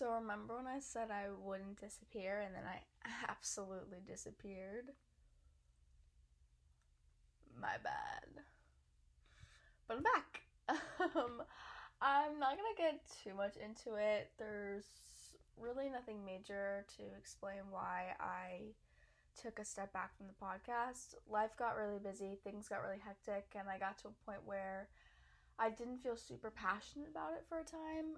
So remember when I said I wouldn't disappear and then I absolutely disappeared? My bad. But I'm back. I'm not gonna get too much into it. There's really nothing major to explain why I took a step back from the podcast. Life got really busy, things got really hectic, and I got to a point where I didn't feel super passionate about it for a time,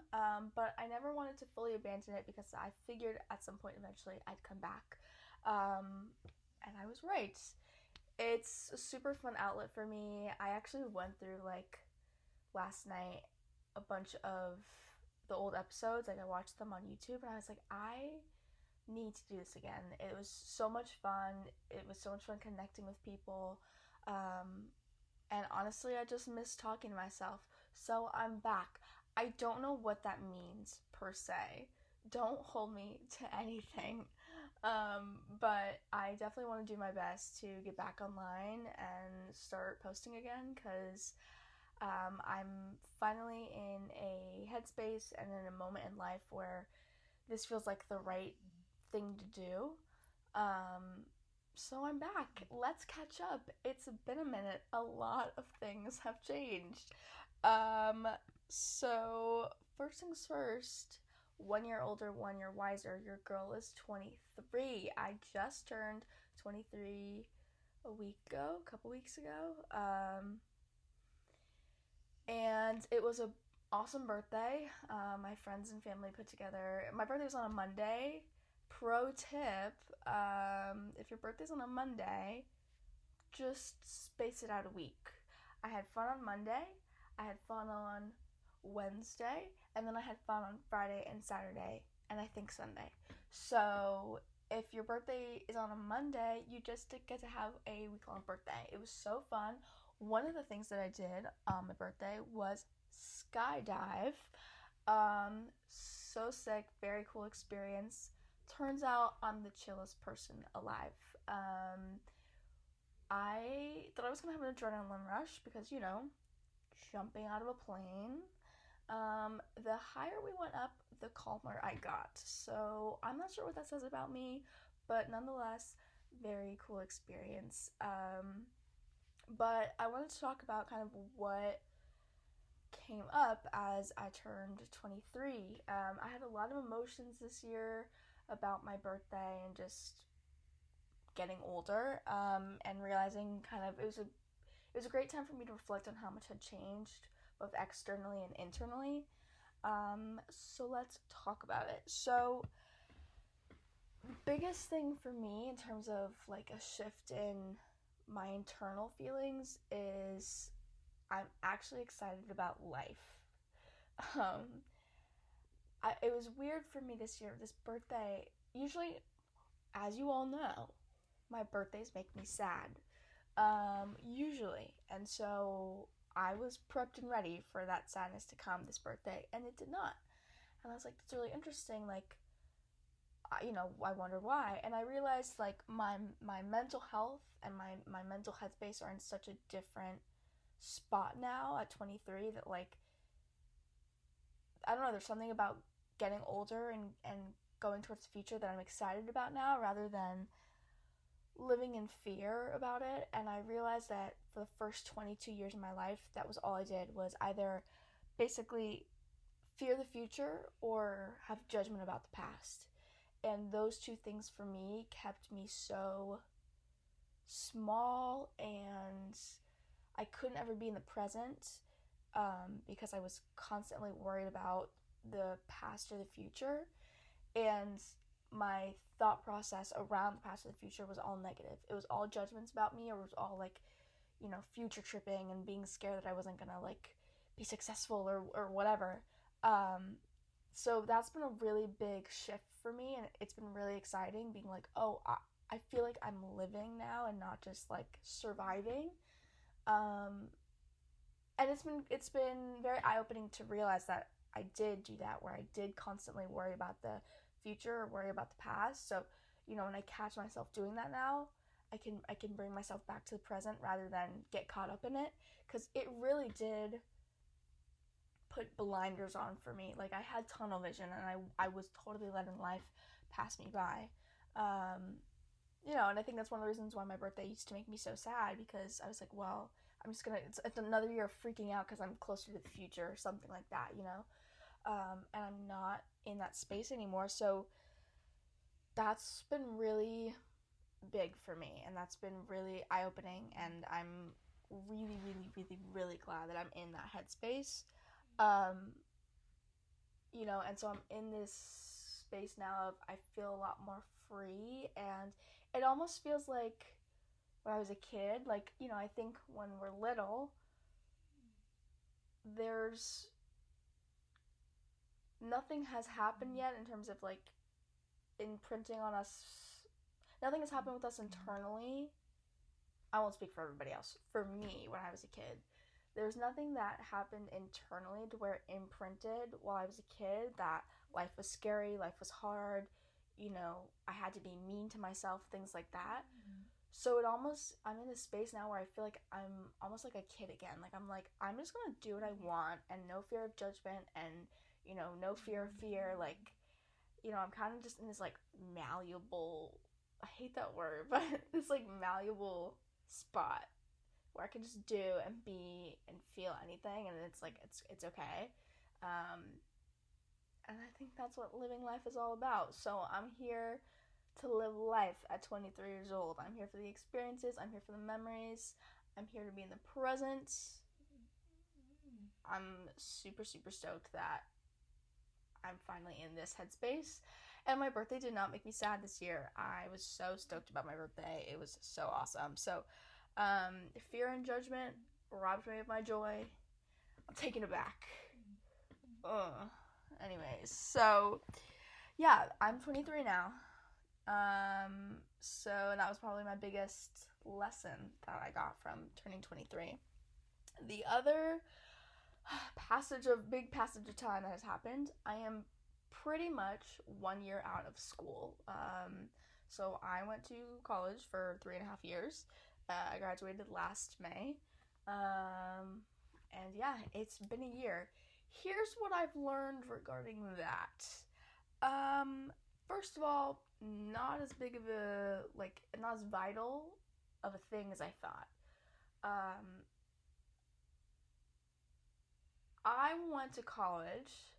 but I never wanted to fully abandon it because I figured at some point eventually I'd come back. Um, and I was right. It's a super fun outlet for me. I actually went through, like, last night a bunch of the old episodes. Like, I watched them on YouTube and I was like, I need to do this again. It was so much fun. It was so much fun connecting with people. Um, and honestly, I just miss talking to myself. So I'm back. I don't know what that means per se. Don't hold me to anything. But I definitely want to do my best to get back online and start posting again because I'm finally in a headspace and in a moment in life where this feels like the right thing to do. Um, so I'm back. Let's catch up. It's been a minute. A lot of things have changed. Um, so first things first, 1 year older, 1 year wiser. Your girl is 23. I just turned 23 a couple weeks ago. And it was a awesome birthday. My friends and family put together. My birthday was on a Monday. Pro tip: if your birthday's on a Monday, just space it out a week. I had fun on Monday. I had fun on Wednesday, and then I had fun on Friday and Saturday, and I think Sunday. So if your birthday is on a Monday, you just get to have a week-long birthday. It was so fun. One of the things that I did on my birthday was skydive. So sick, very cool experience. Turns out I'm the chillest person alive. I thought I was gonna have an adrenaline rush because, jumping out of a plane. The higher we went up, the calmer I got. So I'm not sure what that says about me, but nonetheless, very cool experience. But I wanted to talk about kind of what came up as I turned 23. I had a lot of emotions this year about my birthday and just getting older, and realizing kind of it was a great time for me to reflect on how much had changed both externally and internally. So let's talk about it. So biggest thing for me in terms of like a shift in my internal feelings is I'm actually excited about life. Um, it was weird for me this year. This birthday, usually, as you all know, my birthdays make me sad. Usually. And so I was prepped and ready for that sadness to come this birthday, and it did not. And I was like, that's really interesting. Like, I wonder why. And I realized, like, my mental health and my mental headspace are in such a different spot now at 23 that, like, I don't know, there's something about getting older and going towards the future that I'm excited about now rather than living in fear about it. And I realized that for the first 22 years of my life, that was all I did, was either basically fear the future or have judgment about the past. And those two things for me kept me so small, and I couldn't ever be in the present, because I was constantly worried about the past or the future. And my thought process around the past or the future was all negative. It was all judgments about me, or it was all like, future tripping and being scared that I wasn't gonna like be successful or whatever. Um, so that's been a really big shift for me, and it's been really exciting being like, oh, I feel like I'm living now and not just like surviving. Um, and it's been very eye opening to realize that I did do that, where I did constantly worry about the future or worry about the past. So, when I catch myself doing that now, I can bring myself back to the present rather than get caught up in it, because it really did put blinders on for me. Like, I had tunnel vision, and I was totally letting life pass me by. And I think that's one of the reasons why my birthday used to make me so sad, because I was like, well, I'm just gonna, it's another year of freaking out because I'm closer to the future or something like that, and I'm not in that space anymore. So that's been really big for me, and that's been really eye-opening, and I'm really, really, really, really glad that I'm in that headspace. And so I'm in this space now of, I feel a lot more free, and it almost feels like when I was a kid, like, I think when we're little, there's nothing has happened yet in terms of, like, imprinting on us. Nothing has happened with us internally. I won't speak for everybody else. For me, when I was a kid, there's nothing that happened internally to where it imprinted while I was a kid that life was scary, life was hard, I had to be mean to myself, things like that. So I'm in this space now where I feel like I'm almost like a kid again. Like, I'm just gonna do what I want, and no fear of judgment, and, no fear of fear. Like, I'm kind of just in this, like, malleable, I hate that word, but this, like, malleable spot where I can just do and be and feel anything, and it's like, it's okay. And I think that's what living life is all about. So I'm here to live life at 23 years old. I'm here for the experiences. I'm here for the memories. I'm here to be in the present. I'm super, super stoked that I'm finally in this headspace. And my birthday did not make me sad this year. I was so stoked about my birthday. It was so awesome. So, fear and judgment robbed me of my joy. I'm taking it back. Anyways, so yeah, I'm 23 now. So that was probably my biggest lesson that I got from turning 23. The other big passage of time that has happened, I am pretty much 1 year out of school. So I went to college for 3.5 years. I graduated last May. And yeah, it's been a year. Here's what I've learned regarding that. First of all, not as vital of a thing as I thought. I went to college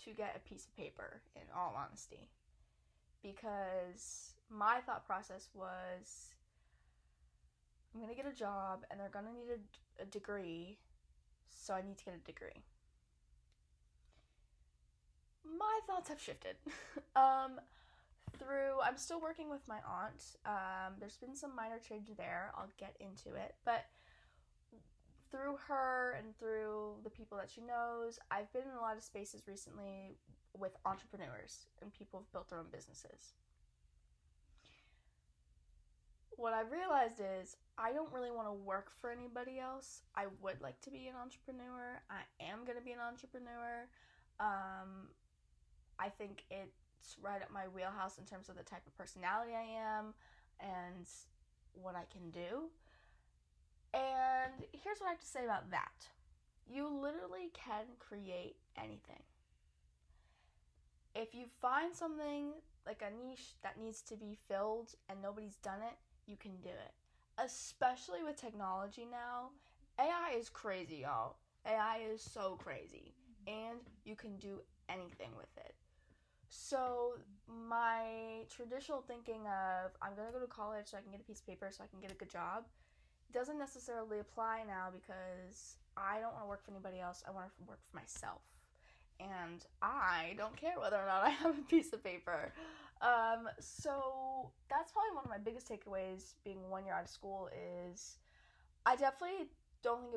to get a piece of paper, in all honesty, because my thought process was, I'm going to get a job, and they're going to need a degree, so I need to get a degree. My thoughts have shifted. I'm still working with my aunt. There's been some minor change there. I'll get into it. But through her and through the people that she knows, I've been in a lot of spaces recently with entrepreneurs and people who've built their own businesses. What I've realized is I don't really want to work for anybody else. I would like to be an entrepreneur. I am going to be an entrepreneur. I think it's right up my wheelhouse in terms of the type of personality I am and what I can do. And here's what I have to say about that. You literally can create anything. If you find something like a niche that needs to be filled and nobody's done it, you can do it. Especially with technology now. AI is crazy, y'all. AI is so crazy. And you can do anything with it. So my traditional thinking of, I'm going to go to college so I can get a piece of paper so I can get a good job, doesn't necessarily apply now, because I don't want to work for anybody else. I want to work for myself. And I don't care whether or not I have a piece of paper. So that's probably one of my biggest takeaways being 1 year out of school is I definitely don't think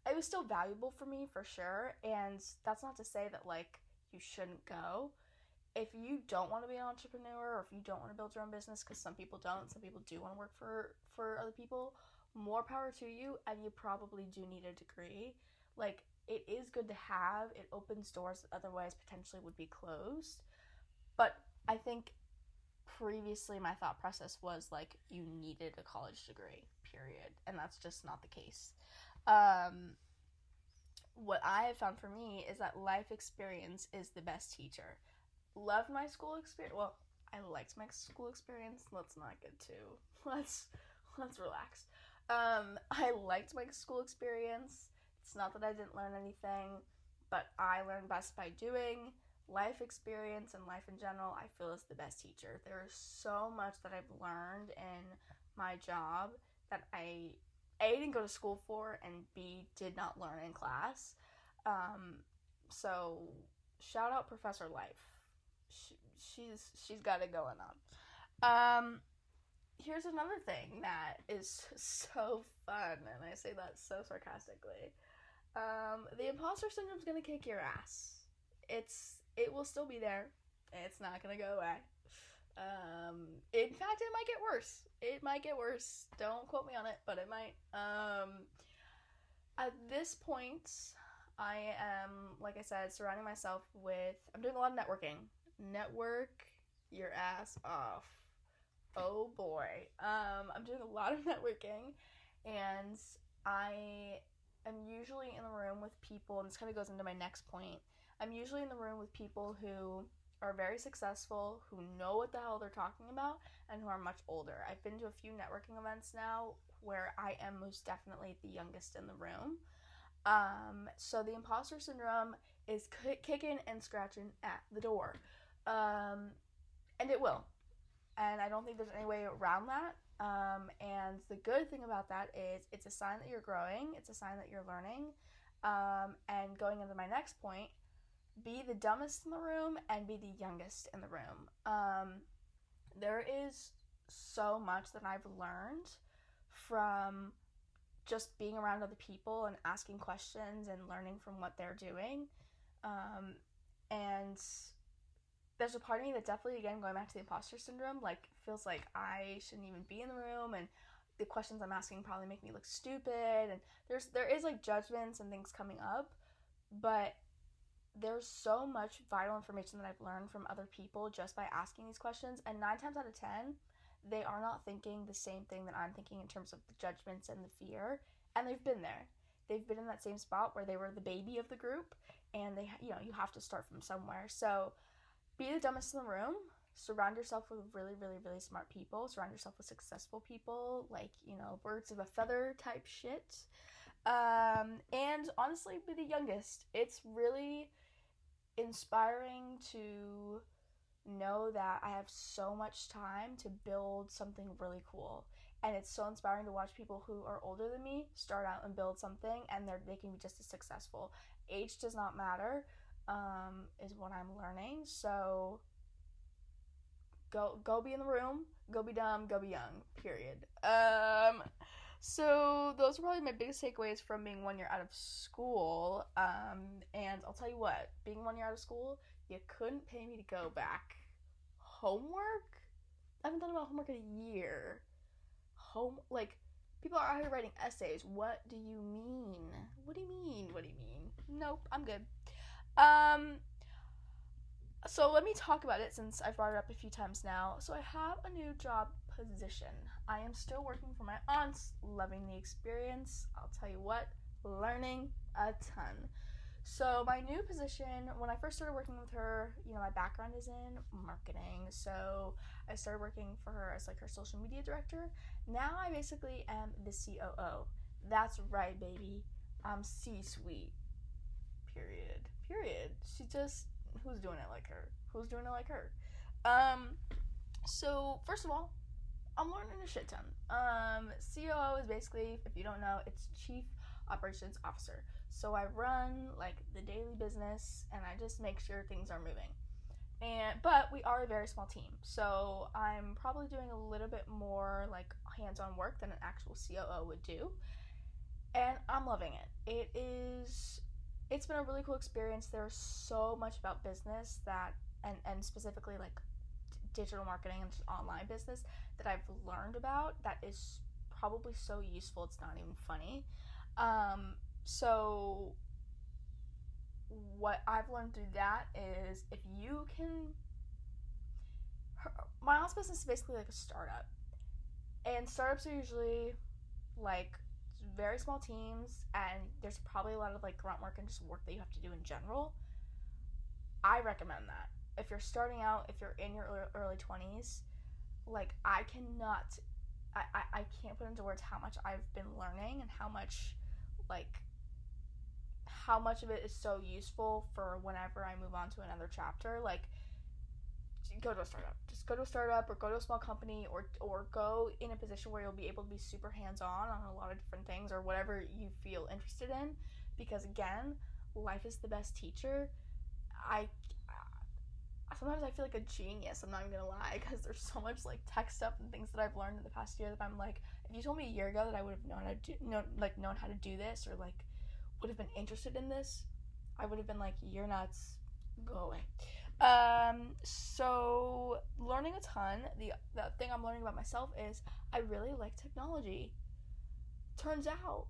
it was still valuable for me, for sure. And that's not to say that you shouldn't go. If you don't want to be an entrepreneur, or if you don't want to build your own business, because some people don't, some people do want to work for other people, more power to you, and you probably do need a degree. It is good to have. It opens doors that otherwise potentially would be closed. But I think previously my thought process was you needed a college degree, period. And that's just not the case. what I have found for me is that life experience is the best teacher. Loved my school experience. Well, I liked my school experience. Let's not get too. Let's relax. I liked my school experience. It's not that I didn't learn anything, but I learned best by doing. Life experience and life in general, I feel, is the best teacher. There is so much that I've learned in my job that I A, didn't go to school for, and B, did not learn in class. So shout out Professor Life. She's got it going on. Here's another thing that is so fun, and I say that so sarcastically. The imposter syndrome is gonna kick your ass. It will still be there. It's not gonna go away. In fact, it might get worse. It might get worse. Don't quote me on it, but it might. At this point, I am, like I said, surrounding myself with. I'm doing a lot of networking. Network your ass off. Oh boy. I'm doing a lot of networking, and I am usually in the room with people, and this kind of goes into my next point. I'm usually in the room with people who are very successful, who know what the hell they're talking about, and who are much older. I've been to a few networking events now where I am most definitely the youngest in the room. So the imposter syndrome is kicking and scratching at the door. And it will. And I don't think there's any way around that. And the good thing about that is it's a sign that you're growing. It's a sign that you're learning. And going into my next point, be the dumbest in the room and be the youngest in the room. There is so much that I've learned from just being around other people and asking questions and learning from what they're doing. And there's a part of me that definitely, again, going back to the imposter syndrome, like, feels like I shouldn't even be in the room, and the questions I'm asking probably make me look stupid, and there is like judgments and things coming up, but there's so much vital information that I've learned from other people just by asking these questions, and 9 times out of 10, they are not thinking the same thing that I'm thinking in terms of the judgments and the fear, and they've been there. They've been in that same spot where they were the baby of the group, and they, you have to start from somewhere. So be the dumbest in the room. Surround yourself with really, really, really smart people. Surround yourself with successful people, like, birds of a feather type shit. And honestly, be the youngest. It's really inspiring to know that I have so much time to build something really cool. And it's so inspiring to watch people who are older than me start out and build something, and they can be just as successful. Age does not matter, is what I'm learning. So go be in the room, go be dumb, go be young, period. So those are probably my biggest takeaways from being 1 year out of school. And I'll tell you what, being 1 year out of school, you couldn't pay me to go back. Homework? I haven't done about homework in a year. People are out here writing essays. What do you mean? What do you mean? Nope, I'm good. So let me talk about it since I've brought it up a few times now. So I have a new job position. I am still working for my aunt, loving the experience. I'll tell you what, learning a ton. So my new position, when I first started working with her, my background is in marketing. So I started working for her as like her social media director. Now I basically am the COO. That's right, baby. I'm C-suite. Period. She just, who's doing it like her? So first of all, I'm learning a shit ton. COO is basically, if you don't know, it's Chief Operations Officer. So I run like the daily business, and I just make sure things are moving. But we are a very small team, so I'm probably doing a little bit more like hands-on work than an actual COO would do, and I'm loving it. It's been a really cool experience. There's so much about business that, and specifically like digital marketing and just online business that I've learned about that is probably so useful it's not even funny. So what I've learned through that is if you can, my aunt's business is basically like a startup, and startups are usually like very small teams, and there's probably a lot of like grunt work and just work that you have to do in general. I recommend that. If you're starting out, if you're in your early 20s, like I can't put into words how much I've been learning and how much of it is so useful for whenever I move on to another chapter. Like, go to a startup. Just go to a startup or go to a small company or go in a position where you'll be able to be super hands-on on a lot of different things or whatever you feel interested in. Because again, life is the best teacher. I sometimes I feel like a genius, I'm not even gonna lie, because there's so much like tech stuff and things that I've learned in the past year that I'm like, if you told me a year ago that I would have known how to do this or like would have been interested in this, I would have been like, you're nuts, go away. So learning a ton. The thing I'm learning about myself is I really like technology. Turns out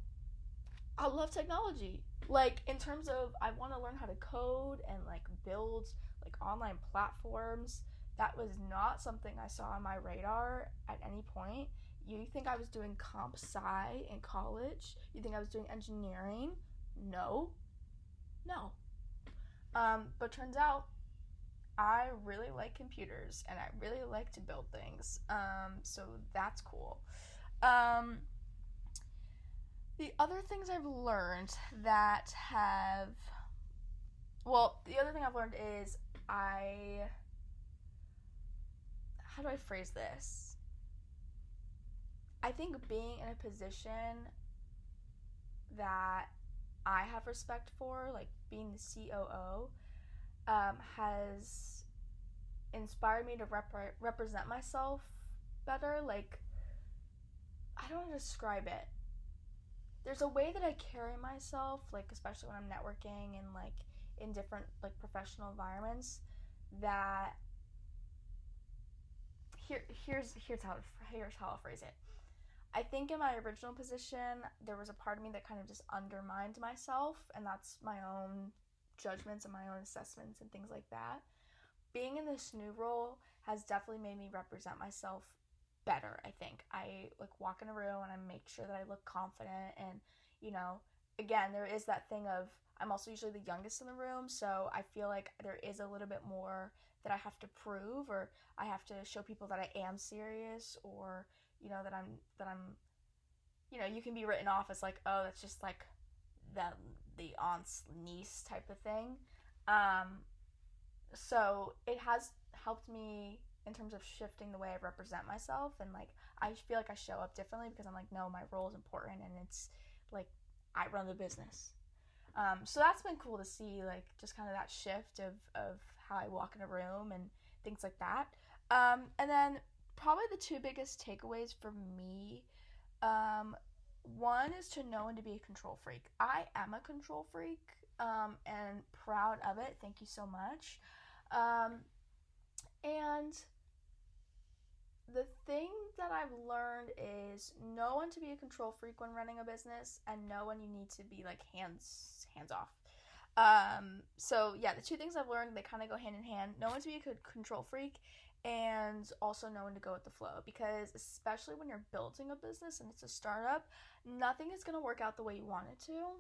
I love technology. Like, in terms of, I want to learn how to code and like build like online platforms. That was not something I saw on my radar at any point. You think I was doing comp sci in college? You think I was doing engineering? No. But turns out I really like computers and I really like to build things. So that's cool. The other things I've learned that have, the other thing I've learned is how do I phrase this? I think being in a position that I have respect for, like being the COO, has inspired me to represent myself better. Like, I don't know how to describe it. There's a way that I carry myself, like especially when I'm networking and like in different like professional environments, that here's how I'll phrase it. I think in my original position there was a part of me that kind of just undermined myself, and that's my own judgments and my own assessments and things like that. Being in this new role has definitely made me represent myself better. I think I like walk in a room and I make sure that I look confident, and again, there is that thing of I'm also usually the youngest in the room, so I feel like there is a little bit more that I have to prove, or I have to show people that I am serious, or that I'm you can be written off as like, oh, that's just like the aunt's niece type of thing. So it has helped me in terms of shifting the way I represent myself, and like I feel like I show up differently because I'm like, no, my role is important and it's like I run the business. So that's been cool to see, like just kind of that shift of how I walk in a room and things like that. And then probably the two biggest takeaways for me, one is to know when to be a control freak. I am a control freak, and proud of it. Thank you so much. And the thing that I've learned is know when to be a control freak when running a business, and know when you need to be like hands off. So yeah, the two things I've learned, they kind of go hand in hand. Know when to be a control freak, and also know when to go with the flow, because especially when you're building a business and it's a startup, nothing is going to work out the way you want it to.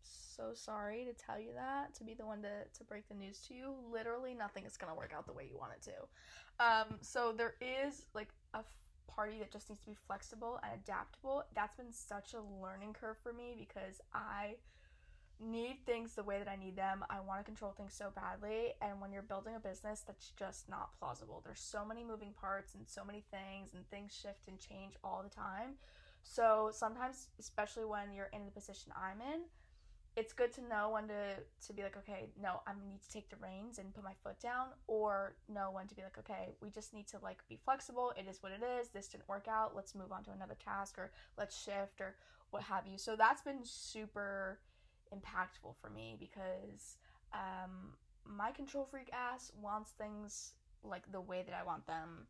So sorry to tell you that, to be the one to break the news to you. Literally nothing is going to work out the way you want it to. So there is like a party that just needs to be flexible and adaptable. That's been such a learning curve for me because I need things the way that I need them. I want to control things so badly, and when you're building a business, that's just not plausible. There's so many moving parts and so many things, and things shift and change all the time. So sometimes, especially when you're in the position I'm in, it's good to know when to be like, okay, no, I need to take the reins and put my foot down, or know when to be like, okay, we just need to like be flexible. It is what it is. This didn't work out. Let's move on to another task, or let's shift, or what have you. So that's been super impactful for me because my control freak ass wants things like the way that I want them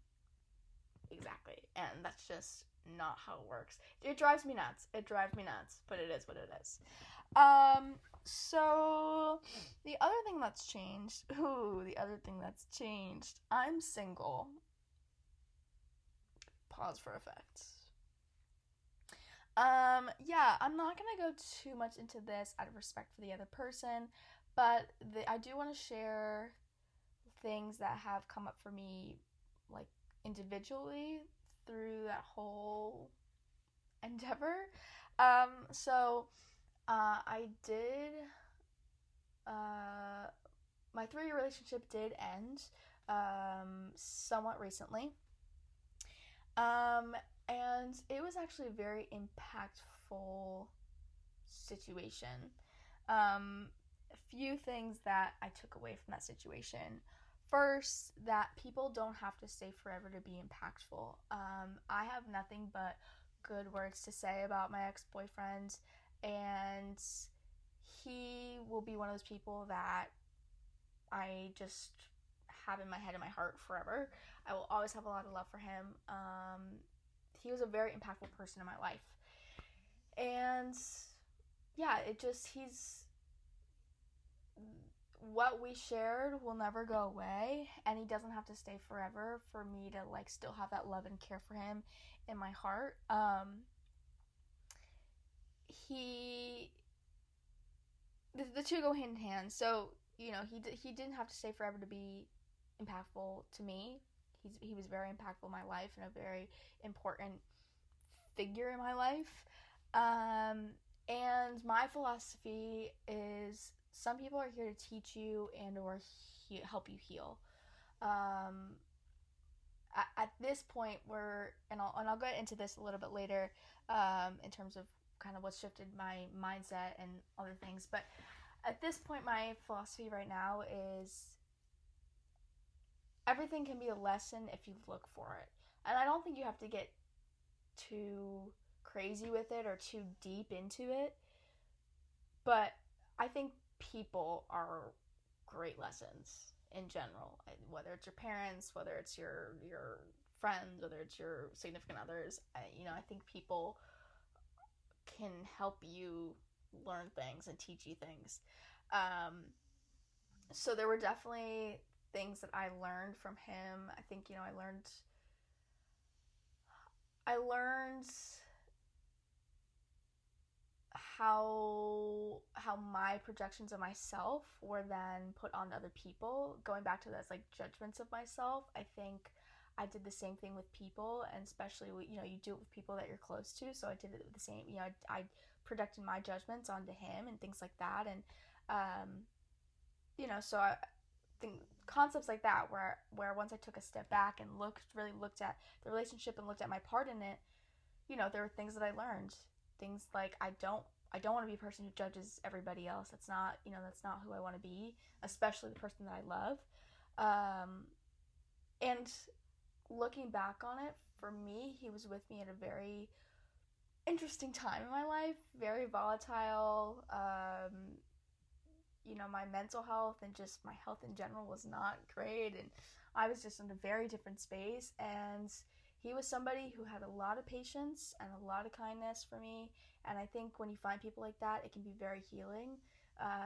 exactly, and that's just not how it works. It drives me nuts, but it is what it is. So the other thing that's changed, I'm single. Pause for effect. Yeah, I'm not gonna go too much into this out of respect for the other person, but I do want to share things that have come up for me, like individually through that whole endeavor. I did, uh, my 3 year relationship did end, somewhat recently. Um, and it was actually a very impactful situation. A few things that I took away from that situation. First, that people don't have to stay forever to be impactful. I have nothing but good words to say about my ex boyfriend, and he will be one of those people that I just have in my head and my heart forever. I will always have a lot of love for him. He was a very impactful person in my life. And yeah, he's what we shared will never go away, and he doesn't have to stay forever for me to like still have that love and care for him in my heart. He the two go hand in hand. So he didn't have to stay forever to be impactful to me. He was very impactful in my life and a very important figure in my life. And my philosophy is some people are here to teach you and or help you heal. Um, at this point, I'll get into this a little bit later, in terms of kind of what shifted my mindset and other things. But at this point, my philosophy right now is everything can be a lesson if you look for it. And I don't think you have to get too crazy with it or too deep into it. But I think people are great lessons in general, whether it's your parents, whether it's your friends, whether it's your significant others. I think people can help you learn things and teach you things. So there were definitely things that I learned from him. I think I learned how my projections of myself were then put on other people. Going back to those like judgments of myself, I think I did the same thing with people, and especially you do it with people that you're close to. So I did it with the same. I projected my judgments onto him and things like that, and so I think concepts like that where once I took a step back and looked at the relationship and looked at my part in it, there were things that I learned. Things like I don't want to be a person who judges everybody else. That's not who I want to be, especially the person that I love. And looking back on it, for me, he was with me at a very interesting time in my life, very volatile. My mental health and just my health in general was not great, and I was just in a very different space. And he was somebody who had a lot of patience and a lot of kindness for me. And I think when you find people like that, it can be very healing,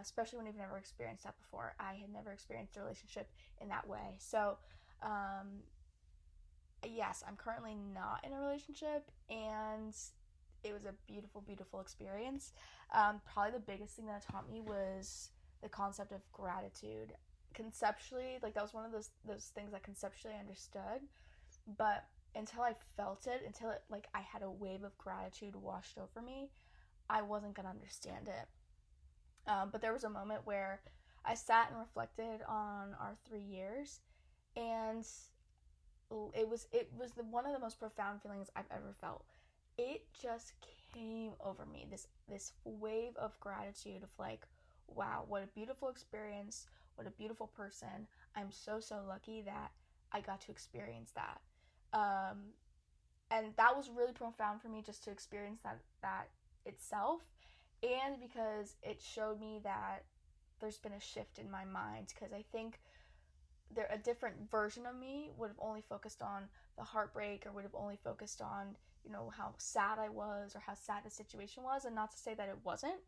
especially when you've never experienced that before. I had never experienced a relationship in that way. So, yes, I'm currently not in a relationship, and it was a beautiful, beautiful experience. Probably the biggest thing that it taught me was the concept of gratitude. Conceptually, like that was one of those things that conceptually I understood, but until I felt it, until it like I had a wave of gratitude washed over me, I wasn't gonna understand it. But there was a moment where I sat and reflected on our 3 years, and it was one of the most profound feelings I've ever felt. It just came over me, this wave of gratitude of like, wow, what a beautiful experience, what a beautiful person. I'm so lucky that I got to experience that. Um, and that was really profound for me just to experience that itself, and because it showed me that there's been a shift in my mind, because I think there a different version of me would have only focused on the heartbreak, or would have only focused on how sad I was or how sad the situation was. And not to say that it wasn't,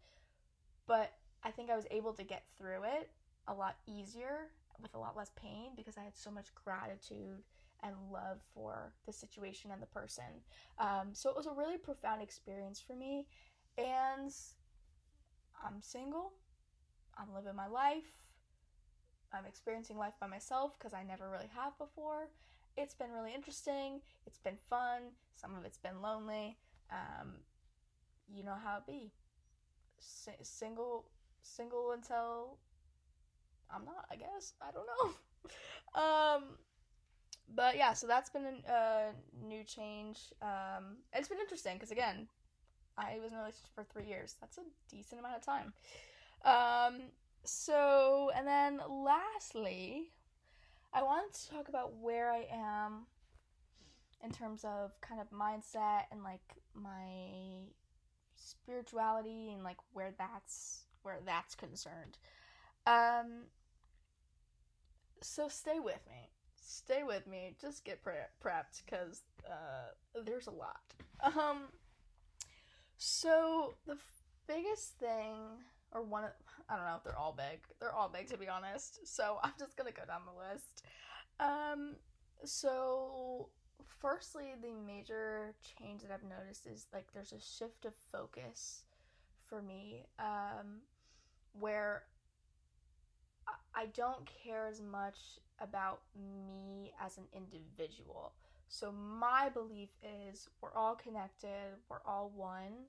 but I think I was able to get through it a lot easier with a lot less pain because I had so much gratitude and love for the situation and the person. So it was a really profound experience for me. And I'm single. I'm living my life. I'm experiencing life by myself because I never really have before. It's been really interesting. It's been fun. Some of it's been lonely. You know how it be. Single until I'm not, I guess. I don't know. But yeah, so that's been a new change. It's been interesting because, again, I was in a relationship for 3 years. That's a decent amount of time. So, and then lastly, I wanted to talk about where I am in terms of kind of mindset and like my spirituality and like where that's concerned. So stay with me. Stay with me. Just get prepped because there's a lot. So the biggest thing, or one of, I don't know if they're all big. They're all big, to be honest. So I'm just gonna go down the list. So firstly, the major change that I've noticed is like there's a shift of focus for me, where I don't care as much about me as an individual. So my belief is we're all connected, we're all one.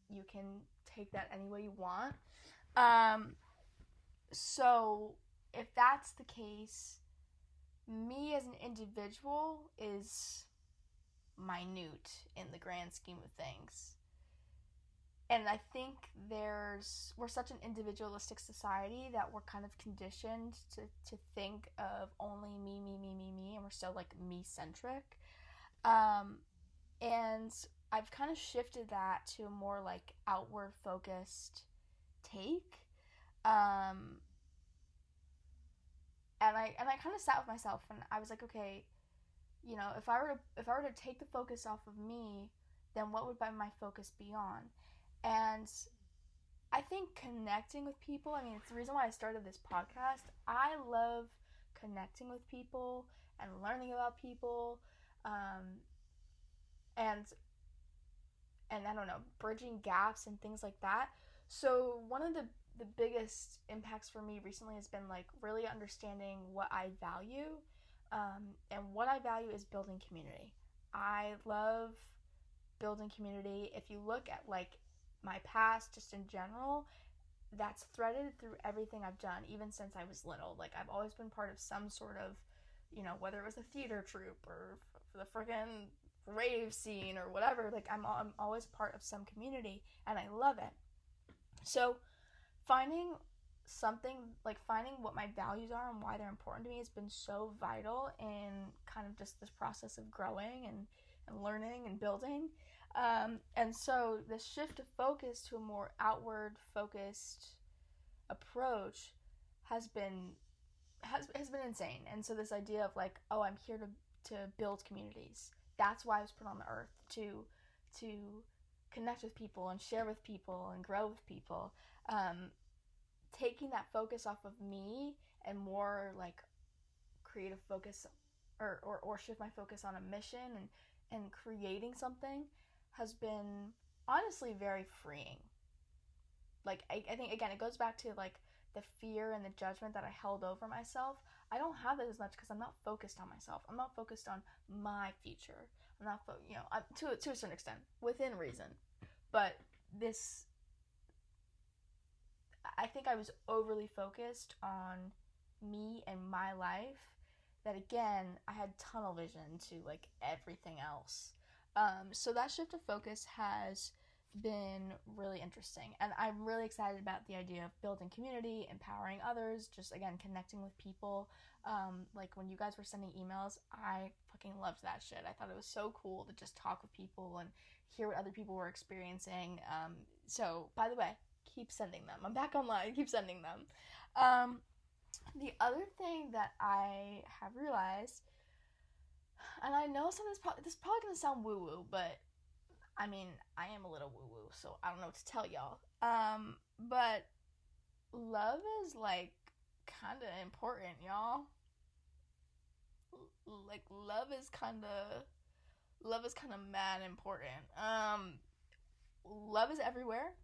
You can take that any way you want. So if that's the case, me as an individual is minute in the grand scheme of things. And I think we're such an individualistic society that we're kind of conditioned to think of only me, and we're so like me-centric. And I've kind of shifted that to a more like outward focused take. And I kind of sat with myself and I was like, okay, if I were to take the focus off of me, then what would my focus be on? And I think connecting with people, I mean, it's the reason why I started this podcast. I love connecting with people and learning about people, and I don't know, bridging gaps and things like that. So one of the biggest impacts for me recently has been like really understanding what I value, and what I value is building community. I love building community. If you look at like my past just in general, that's threaded through everything I've done, even since I was little. Like I've always been part of some sort of, whether it was a theater troupe or the friggin' rave scene or whatever, like I'm always part of some community and I love it. So finding what my values are and why they're important to me has been so vital in kind of just this process of growing and learning and building. And so the shift of focus to a more outward focused approach has been insane. And so this idea of like, oh, I'm here to build communities. That's why I was put on the earth, to connect with people and share with people and grow with people. Taking that focus off of me and more like creative focus or shift my focus on a mission and creating something has been honestly very freeing. Like I think again it goes back to like the fear and the judgment that I held over myself. I don't have it as much because I'm not focused on myself. I'm not focused on my future. I'm not to a certain extent within reason. But I think I was overly focused on me and my life, that again I had tunnel vision to like everything else. So that shift of focus has been really interesting, and I'm really excited about the idea of building community, empowering others, just again connecting with people. Like when you guys were sending emails, I fucking loved that shit. I thought it was so cool to just talk with people and hear what other people were experiencing. So by the way, keep sending them. I'm back online. Keep sending them. The other thing that I have realized, and I know some of this is probably gonna sound woo woo, but I mean I am a little woo woo, so I don't know what to tell y'all. But love is like kind of important, y'all. like love is kind of mad important. Love is everywhere,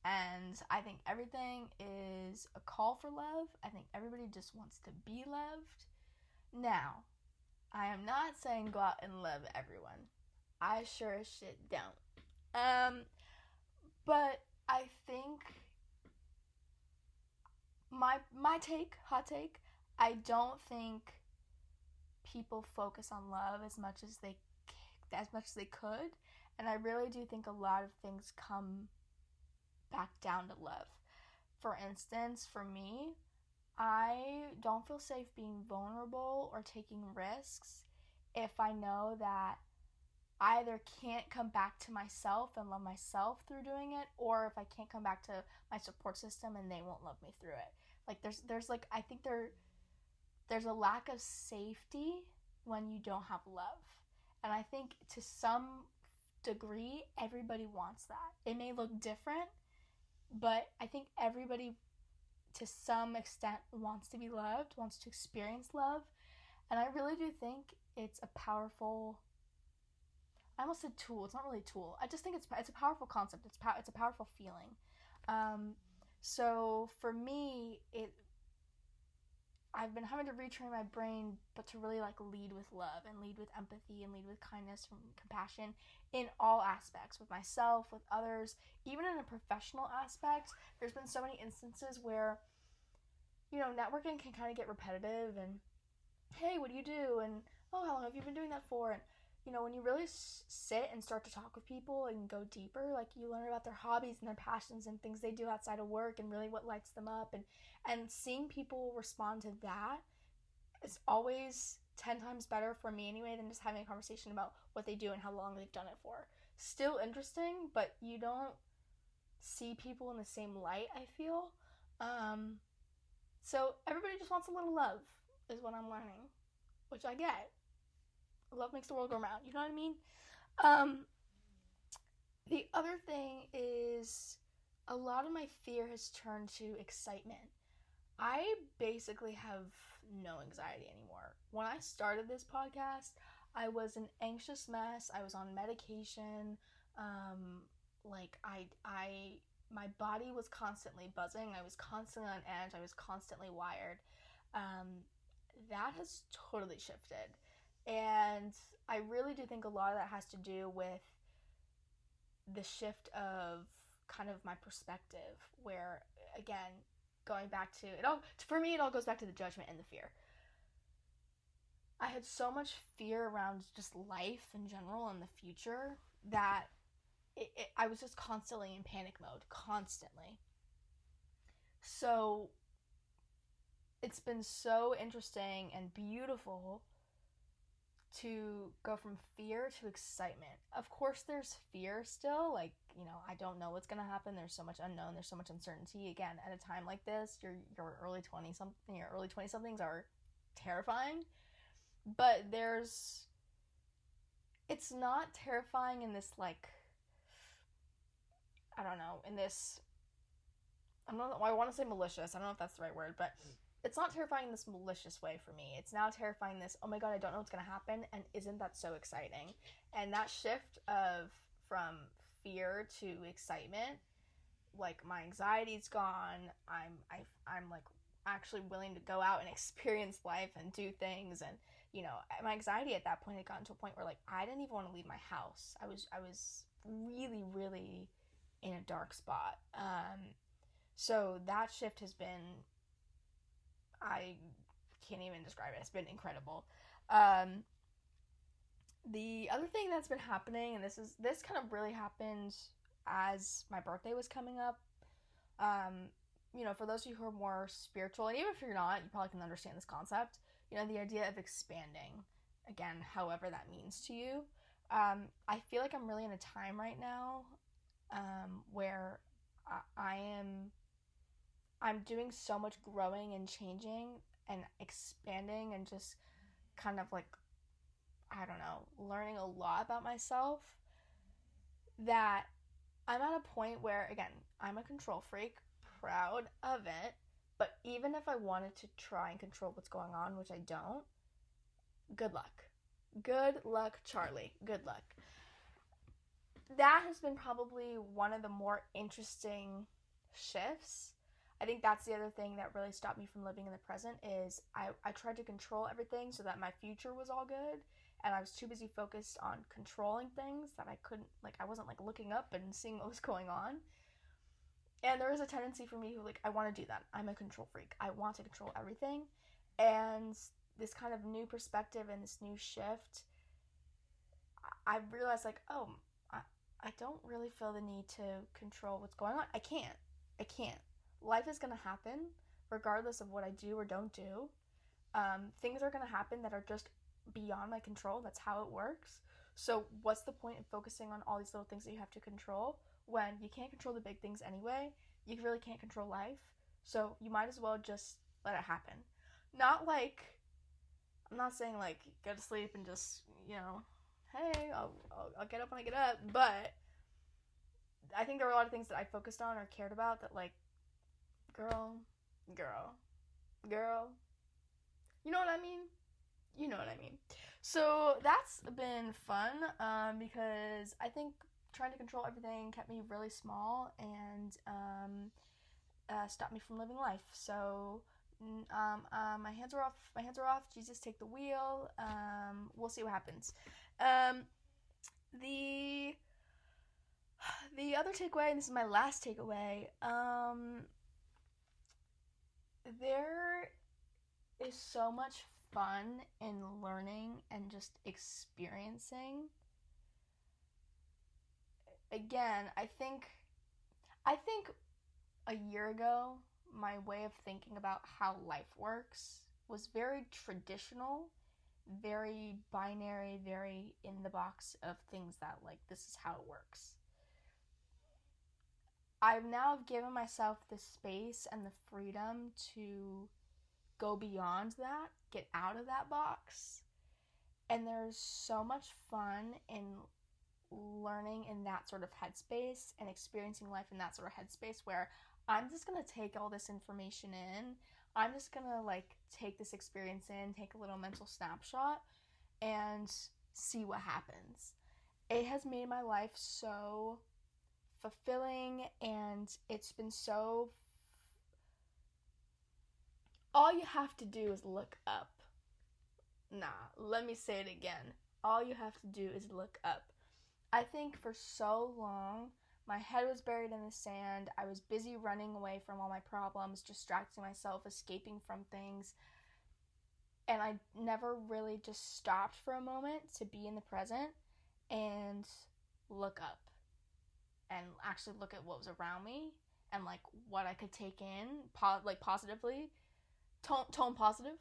and I think everything is a call for love. I think everybody just wants to be loved. Now, I am not saying go out and love everyone. I sure as shit don't. But I think my hot take, I don't think people focus on love as much as they could, and I really do think a lot of things come back down to love. For instance, for me, I don't feel safe being vulnerable or taking risks if I know that I either can't come back to myself and love myself through doing it, or if I can't come back to my support system and they won't love me through it. Like there's like I think there's a lack of safety when you don't have love. And I think to some degree everybody wants that. It may look different, but I think everybody to some extent wants to be loved, wants to experience love. And I really do think it's a powerful, I almost said tool. It's not really a tool. I just think it's a powerful concept. It's a powerful feeling. So for me, I've been having to retrain my brain, but to really like lead with love and lead with empathy and lead with kindness and compassion in all aspects, with myself, with others, even in a professional aspect. There's been so many instances where, networking can kind of get repetitive and, hey, what do you do? And, oh, how long have you been doing that for? And, when you really sit and start to talk with people and go deeper, like you learn about their hobbies and their passions and things they do outside of work and really what lights them up. And seeing people respond to that is always 10 times better for me anyway than just having a conversation about what they do and how long they've done it for. Still interesting, but you don't see people in the same light, I feel. So everybody just wants a little love, is what I'm learning, which I get. Love makes the world go round, you know what I mean? The other thing is a lot of my fear has turned to excitement. I basically have no anxiety anymore. When I started this podcast, I was an anxious mess. I was on medication. My body was constantly buzzing. I was constantly on edge. I was constantly wired. That has totally shifted. And I really do think a lot of that has to do with the shift of kind of my perspective, where, again, going back to it all, for me, it all goes back to the judgment and the fear. I had so much fear around just life in general and the future that I was just constantly in panic mode, constantly. So it's been so interesting and beautiful to go from fear to excitement. Of course, there's fear still. Like, I don't know what's gonna happen. There's so much unknown. There's so much uncertainty. Again, at a time like this, your early 20 somethings are terrifying. But it's not terrifying in this like, I don't know, in this, I want to say malicious. I don't know if that's the right word, but it's not terrifying in this malicious way for me. It's now terrifying this, oh my god, I don't know what's going to happen, and isn't that so exciting? And that shift from fear to excitement, like my anxiety's gone. I'm like actually willing to go out and experience life and do things, and my anxiety at that point had gotten to a point where like I didn't even want to leave my house. I was really, really in a dark spot. So that shift has been, I can't even describe it. It's been incredible. The other thing that's been happening, and this kind of really happened as my birthday was coming up. For those of you who are more spiritual, and even if you're not, you probably can understand this concept. The idea of expanding, again, however that means to you. I feel like I'm really in a time right now where I'm doing so much growing and changing and expanding and just kind of like, I don't know, learning a lot about myself, that I'm at a point where, again, I'm a control freak, proud of it, but even if I wanted to try and control what's going on, which I don't, good luck. Good luck, Charlie. Good luck. That has been probably one of the more interesting shifts. I think that's the other thing that really stopped me from living in the present is I tried to control everything so that my future was all good, and I was too busy focused on controlling things that I couldn't, like, I wasn't, like, looking up and seeing what was going on. And there is a tendency for me who, like, I want to do that. I'm a control freak. I want to control everything. And this kind of new perspective and this new shift, I realized, like, oh, I don't really feel the need to control what's going on. I can't. Life is going to happen regardless of what I do or don't do. Things are going to happen that are just beyond my control. That's how it works. So what's the point in focusing on all these little things that you have to control when you can't control the big things anyway? You really can't control life. So you might as well just let it happen. Not like, I'm not saying like go to sleep and just, hey, I'll get up when I get up. But I think there were a lot of things that I focused on or cared about that, like, girl. You know what I mean? So that's been fun because I think trying to control everything kept me really small and stopped me from living life. So my hands are off. Jesus, take the wheel. We'll see what happens. The other takeaway, and this is my last takeaway, there is so much fun in learning and just experiencing. Again, I think a year ago, my way of thinking about how life works was very traditional, very binary, very in the box of things that, like, this is how it works. I've now given myself the space and the freedom to go beyond that, get out of that box. And there's so much fun in learning in that sort of headspace and experiencing life in that sort of headspace where I'm just going to take all this information in. I'm just going to, like, take this experience in, take a little mental snapshot, and see what happens. It has made my life so fulfilling, and it's been so... All you have to do is look up. Let me say it again. All you have to do is look up. I think for so long, my head was buried in the sand. I was busy running away from all my problems, distracting myself, escaping from things. And I never really just stopped for a moment to be in the present and look up. And actually look at what was around me and, like, what I could take in, positively. Tone positive.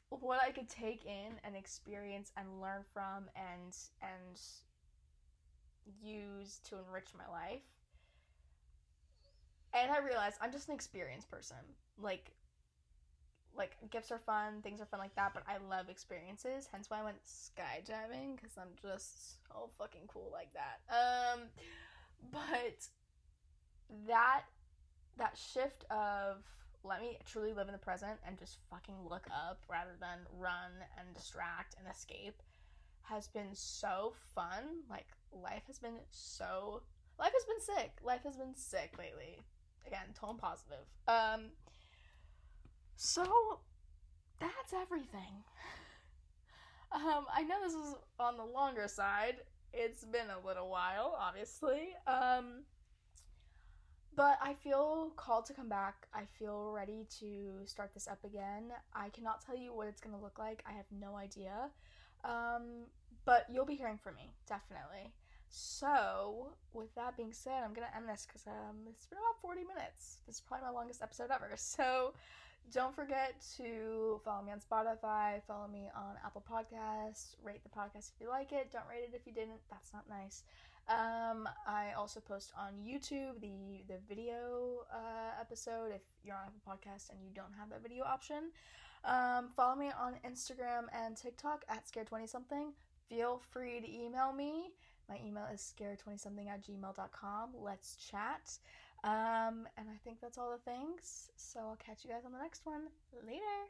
What I could take in and experience and learn from and use to enrich my life. And I realized I'm just an experienced person. Like gifts are fun, things are fun like that, but I love experiences. Hence why I went skydiving, because I'm just so fucking cool like that. But that shift of let me truly live in the present and just fucking look up rather than run and distract and escape has been so fun. Like, life has been sick. Life has been sick lately. Again, tone positive. So that's everything. I know this is on the longer side. It's been a little while, obviously. But I feel called to come back. I feel ready to start this up again. I cannot tell you what it's going to look like. I have no idea. But you'll be hearing from me, definitely. So, with that being said, I'm going to end this because it's been about 40 minutes. This is probably my longest episode ever. So, don't forget to follow me on Spotify, follow me on Apple Podcasts, rate the podcast if you like it. Don't rate it if you didn't. That's not nice. I also post on YouTube the video episode if you're on Apple Podcast and you don't have that video option. Follow me on Instagram and TikTok at scared20something. Feel free to email me. My email is scared20something@gmail.com. Let's chat. And I think that's all the things. So I'll catch you guys on the next one. Later.